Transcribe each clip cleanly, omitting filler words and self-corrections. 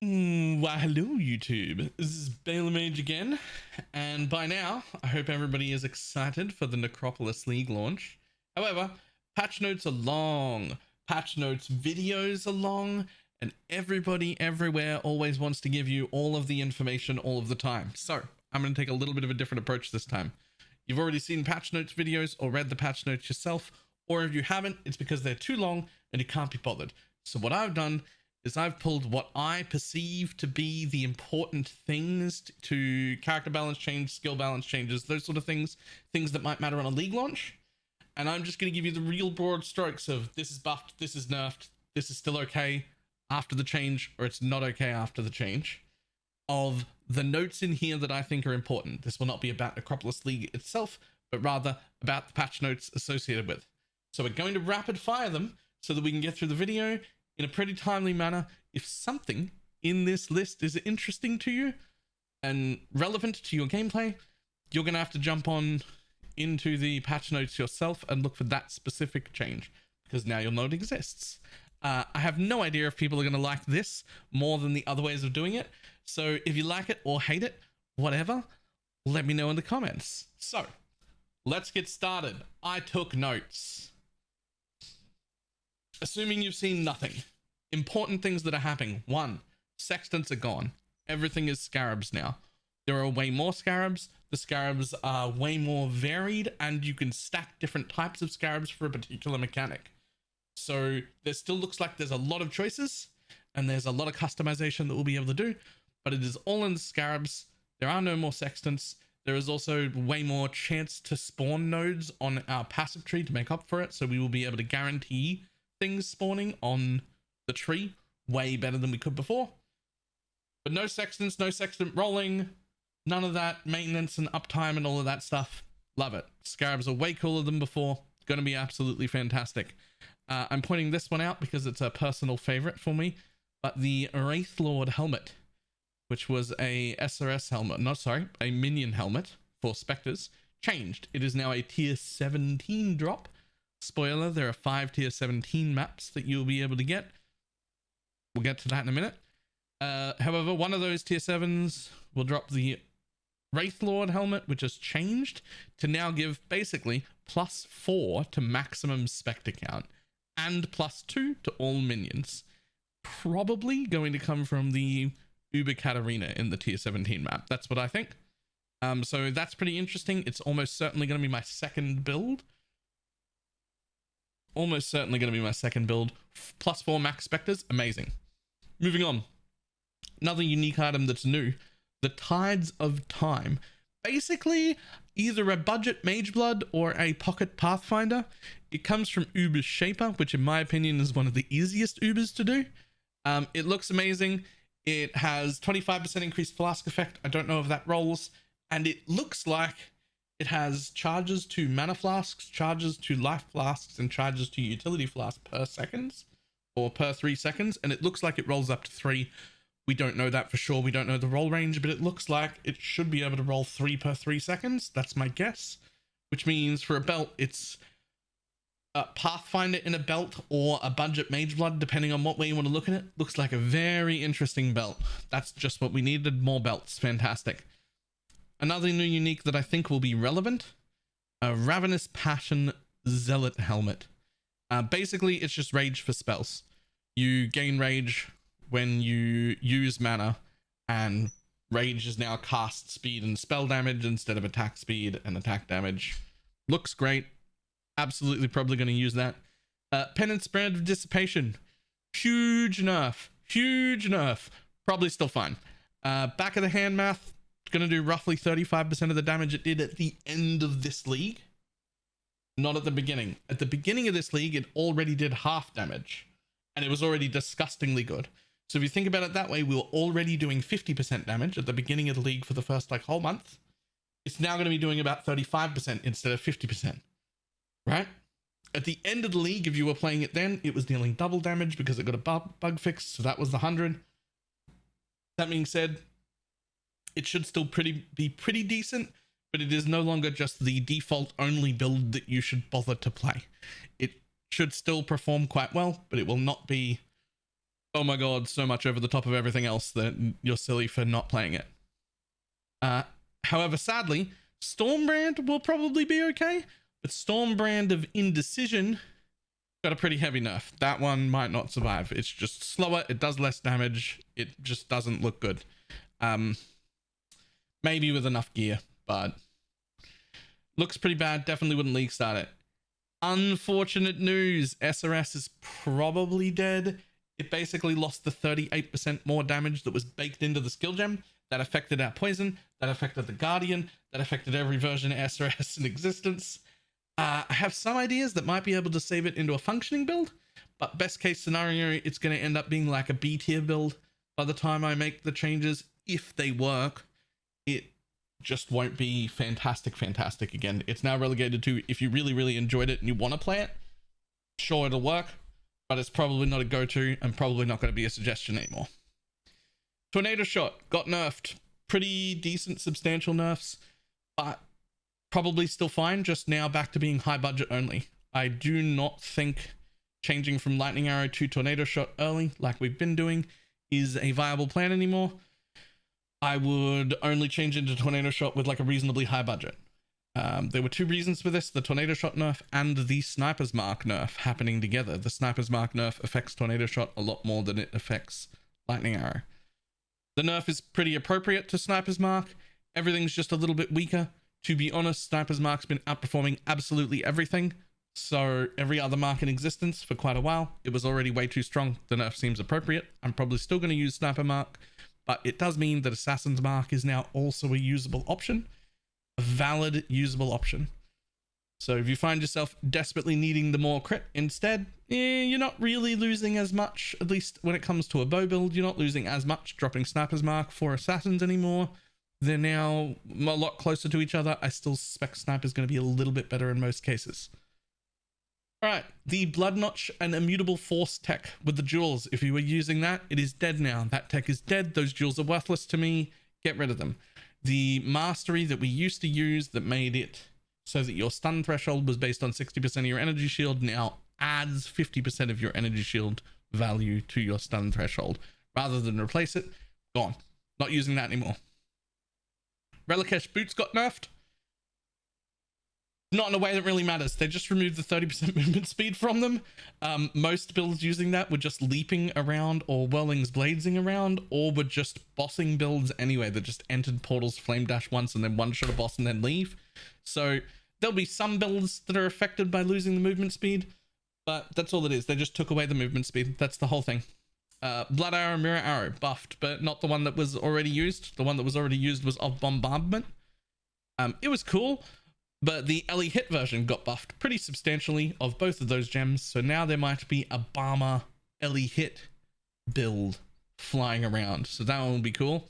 Why hello YouTube, this is Balor Mage again, and by now I hope everybody is excited for the Necropolis League launch. However, patch notes are long, patch notes videos are long, and everybody everywhere always wants to give you all of the information all of the time. So I'm going to take a little bit of a different approach this time. You've already seen patch notes videos or read the patch notes yourself, or if you haven't, it's because they're too long and you can't be bothered. So what I've done is I've pulled what I perceive to be the important things to character balance change, skill balance changes, those sort of things that might matter on a league launch. And I'm just going to give you the real broad strokes of this is buffed, this is nerfed, this is still okay after the change, or it's not okay after the change, of the notes in here that I think are important. This will not be about Necropolis League itself, but rather about the patch notes associated with. So we're going to rapid fire them so that we can get through the video in a pretty timely manner. If something in this list is interesting to you and relevant to your gameplay, you're going to have to jump on into the patch notes yourself and look for that specific change, because now you'll know it exists. I have no idea if people are going to like this more than the other ways of doing it. So if you like it or hate it, whatever, let me know in the comments. So let's get started. I took notes. Assuming you've seen nothing. Important things that are happening. 1. Sextants are gone. Everything is scarabs now. There are way more scarabs. The scarabs are way more varied, and you can stack different types of scarabs for a particular mechanic. So there still looks like there's a lot of choices, and there's a lot of customization that we'll be able to do, but it is all in the scarabs. There are no more sextants. There is also way more chance to spawn nodes on our passive tree to make up for it, so we will be able to guarantee things spawning on the tree way better than we could before. But no sextants, no sextant rolling, none of that maintenance and uptime and all of that stuff. Love it. Scarabs are way cooler than before. Going to be absolutely fantastic. I'm pointing this one out because it's a personal favorite for me, but the Wraithlord helmet, which was a SRS helmet, a minion helmet for specters, changed. It is now a tier 17 drop. Spoiler, there are 5 tier 17 maps that you'll be able to get. We'll get to that in a minute. However, one of those tier 7s will drop the Wraithlord helmet, which has changed to now give basically +4 to maximum specter count and +2 to all minions. Probably going to come from the Uber Katarina in the tier 17 map. That's what I think. So that's pretty interesting. It's almost certainly going to be my second build. +4 max specters. Amazing. Moving on. Another unique item that's new. The Tides of Time. Basically, either a budget Mageblood or a pocket Pathfinder. It comes from Uber's Shaper, which in my opinion is one of the easiest Ubers to do. It looks amazing. It has 25% increased flask effect. I don't know if that rolls. And it looks like it has charges to mana flasks, charges to life flasks, and charges to utility flasks per seconds, or per 3 seconds. And it looks like it rolls up to 3. We don't know that for sure. We don't know the roll range, but it looks like it should be able to roll 3 per 3 seconds. That's my guess, which means for a belt, it's a Pathfinder in a belt or a budget Mageblood, depending on what way you want to look at it. Looks like a very interesting belt. That's just what we needed. More belts. Fantastic. Another new unique that I think will be relevant, a Ravenous Passion Zealot helmet. Basically, it's just rage for spells. You gain rage when you use mana, and rage is now cast speed and spell damage instead of attack speed and attack damage. Looks great. Absolutely probably going to use that. Penance Brand of Dissipation. Huge nerf. Probably still fine. Back of the hand math. Going to do roughly 35% of the damage it did at the end of this league. Not at the beginning. At the beginning of this league, it already did half damage. And it was already disgustingly good. So if you think about it that way, we were already doing 50% damage at the beginning of the league for the first whole month. It's now going to be doing about 35% instead of 50%. Right? At the end of the league, if you were playing it then, it was dealing double damage because it got a bug fix. So that was the 100. That being said, it should still be pretty decent, but it is no longer just the default only build that you should bother to play. It should still perform quite well, but it will not be oh my god, so much over the top of everything else that you're silly for not playing it. However, sadly, Stormbrand will probably be okay, but Stormbrand of Indecision got a pretty heavy nerf. That one might not survive. It's just slower, it does less damage, it just doesn't look good. Maybe with enough gear, but looks pretty bad. Definitely wouldn't league start it. Unfortunate news, SRS is probably dead. It basically lost the 38% more damage that was baked into the skill gem. That affected our poison, that affected the Guardian, that affected every version of SRS in existence. I have some ideas that might be able to save it into a functioning build, but best case scenario, it's going to end up being like a B tier build by the time I make the changes. If they work, it just won't be fantastic again. It's now relegated to, if you really enjoyed it and you want to play it, sure, it'll work, but it's probably not a go-to and probably not going to be a suggestion anymore. Tornado Shot got nerfed. Pretty decent, substantial nerfs, but probably still fine, just now back to being high budget only. I do not think changing from Lightning Arrow to Tornado Shot early, like we've been doing, is a viable plan anymore. I would only change into Tornado Shot with like a reasonably high budget. There were two reasons for this: the Tornado Shot nerf and the Sniper's Mark nerf happening together. The Sniper's Mark nerf affects Tornado Shot a lot more than it affects Lightning Arrow. The nerf is pretty appropriate to Sniper's Mark. Everything's just a little bit weaker. To be honest, Sniper's Mark's been outperforming absolutely everything. So every other mark in existence for quite a while. It was already way too strong. The nerf seems appropriate. I'm probably still going to use Sniper Mark, but it does mean that Assassin's Mark is now also a usable option. A valid usable option. So if you find yourself desperately needing the more crit instead, you're not really losing as much, at least when it comes to a bow build. You're not losing as much dropping Sniper's Mark for Assassins anymore. They're now a lot closer to each other. I still suspect Sniper's going to be a little bit better in most cases. Alright, the Blood Notch and Immutable Force tech with the jewels. If you were using that, it is dead now. That tech is dead. Those jewels are worthless to me. Get rid of them. The Mastery that we used to use that made it so that your stun threshold was based on 60% of your energy shield now adds 50% of your energy shield value to your stun threshold. Rather than replace it, gone. Not using that anymore. Relikesh boots got nerfed. Not in a way that really matters. They just removed the 30% movement speed from them. Most builds using that were just leaping around or whirling's bladesing around, or were just bossing builds anyway that just entered portals, flame dash once and then one shot a boss and then leave. So there'll be some builds that are affected by losing the movement speed, but that's all it is. They just took away the movement speed. That's the whole thing. Blood Arrow, Mirror Arrow buffed, but not the one that was already used. The one that was already used was of Bombardment. It was cool, but the Ellie Hit version got buffed pretty substantially of both of those gems. So now there might be a Barmer Ellie Hit build flying around. So that one will be cool.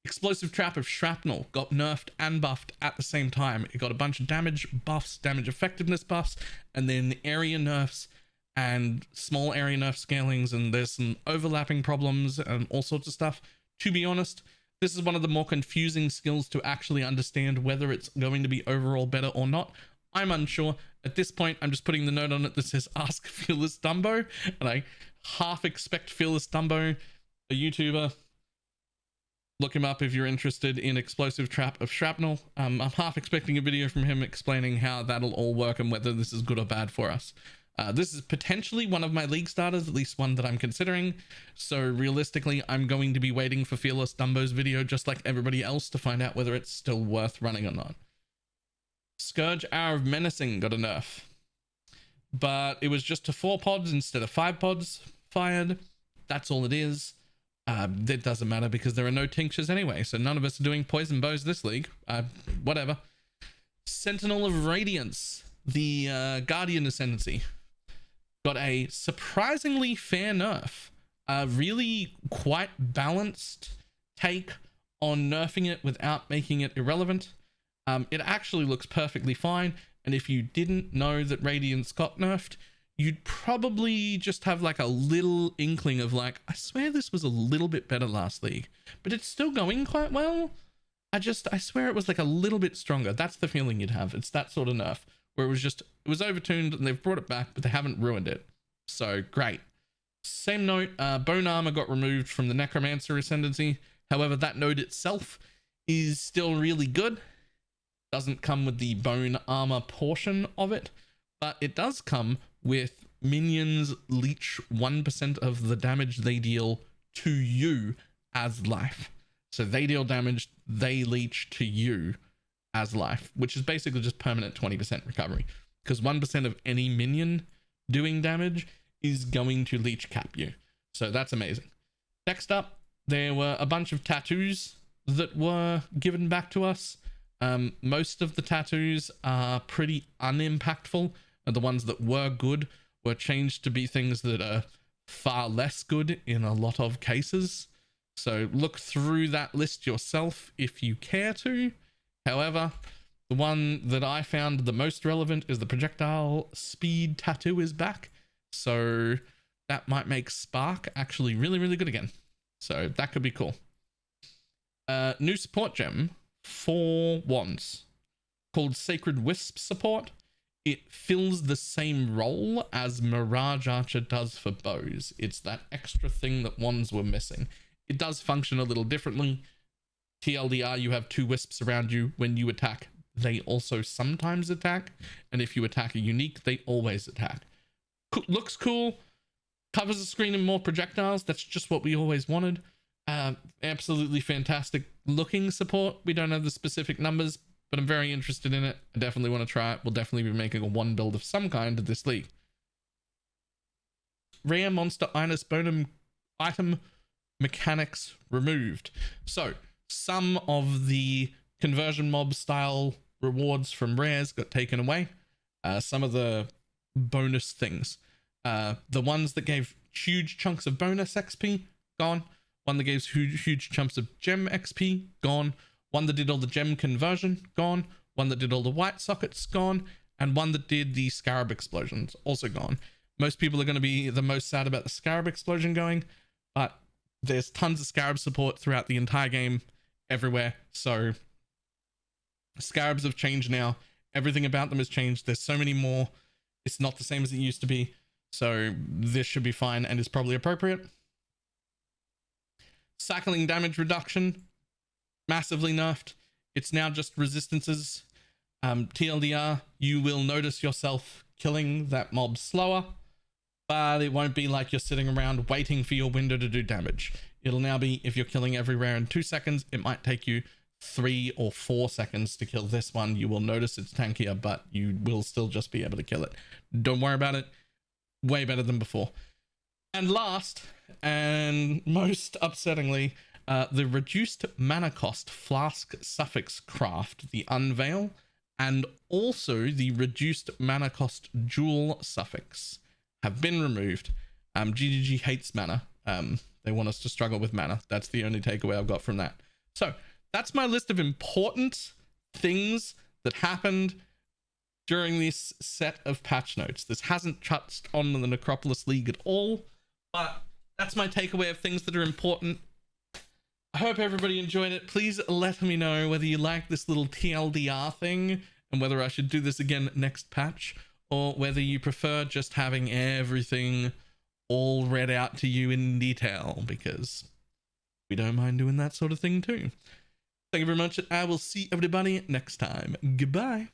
Explosive Trap of Shrapnel got nerfed and buffed at the same time. It got a bunch of damage buffs, damage effectiveness buffs, and then area nerfs and small area nerf scalings, and there's some overlapping problems and all sorts of stuff. To be honest, this is one of the more confusing skills to actually understand whether it's going to be overall better or not. I'm unsure. At this point, I'm just putting the note on it that says Ask Fearless Dumbo, and I half expect Fearless Dumbo, a YouTuber. Look him up if you're interested in Explosive Trap of Shrapnel. I'm half expecting a video from him explaining how that'll all work and whether this is good or bad for us. This is potentially one of my league starters, at least one that I'm considering. So realistically, I'm going to be waiting for Fearless Dumbo's video just like everybody else to find out whether it's still worth running or not. Scourge Hour of Menacing got a nerf, but it was just to 4 pods instead of 5 pods fired. That's all it is. It doesn't matter because there are no tinctures anyway, so none of us are doing poison bows this league. Whatever. Sentinel of Radiance, the Guardian Ascendency, got a surprisingly fair nerf. A really quite balanced take on nerfing it without making it irrelevant. It actually looks perfectly fine, and if you didn't know that Radiance got nerfed, you'd probably just have like a little inkling of like, I swear this was a little bit better last league, but it's still going quite well. I swear it was like a little bit stronger. That's the feeling you'd have. It's that sort of nerf where it was overtuned and they've brought it back, but they haven't ruined it. So great. Same note, bone armor got removed from the necromancer ascendancy. However, that node itself is still really good. Doesn't come with the bone armor portion of it, but it does come with minions leech 1% of the damage they deal to you as life. So they deal damage, they leech to you as life, which is basically just permanent 20% recovery, because 1% of any minion doing damage is going to leech cap you. So that's amazing. Next up, there were a bunch of tattoos that were given back to us. Most of the tattoos are pretty unimpactful, and the ones that were good were changed to be things that are far less good in a lot of cases. So look through that list yourself if you care to. However, the one that I found the most relevant is the projectile speed tattoo is back. So that might make Spark actually really, really good again. So that could be cool. New support gem for wands called Sacred Wisp support. It fills the same role as Mirage Archer does for bows. It's that extra thing that wands were missing. It does function a little differently. TLDR, you have 2 wisps around you. When you attack, they also sometimes attack. And if you attack a unique, they always attack. Looks cool. Covers the screen in more projectiles. That's just what we always wanted. Absolutely fantastic looking support. We don't have the specific numbers, but I'm very interested in it. I definitely want to try it. We'll definitely be making a 1 build of some kind this league. Rare monster Inus Bonum item mechanics removed. So some of the conversion mob style rewards from rares got taken away. Some of the bonus things. The ones that gave huge chunks of bonus XP, gone. One that gave huge chunks of gem XP, gone. One that did all the gem conversion, gone. One that did all the white sockets, gone. And one that did the scarab explosions, also gone. Most people are going to be the most sad about the scarab explosion going, but there's tons of scarab support throughout the entire game, everywhere. So scarabs have changed now. Everything about them has changed. There's so many more. It's not the same as it used to be. So this should be fine and is probably appropriate. Cycling damage reduction, massively nerfed. It's now just resistances. TLDR, you will notice yourself killing that mob slower, but it won't be like you're sitting around waiting for your window to do damage. It'll now be, if you're killing everywhere in 2 seconds, it might take you 3 or 4 seconds to kill this one. You will notice it's tankier, but you will still just be able to kill it. Don't worry about it. Way better than before. And last, and most upsettingly, the reduced mana cost flask suffix craft, the unveil, and also the reduced mana cost jewel suffix have been removed. GGG hates mana. They want us to struggle with mana. That's the only takeaway I've got from that. So that's my list of important things that happened during this set of patch notes. This hasn't touched on the Necropolis League at all, but that's my takeaway of things that are important. I hope everybody enjoyed it. Please let me know whether you like this little TLDR thing and whether I should do this again next patch, or whether you prefer just having everything all read out to you in detail, because we don't mind doing that sort of thing too. Thank you very much, and I will see everybody next time. Goodbye.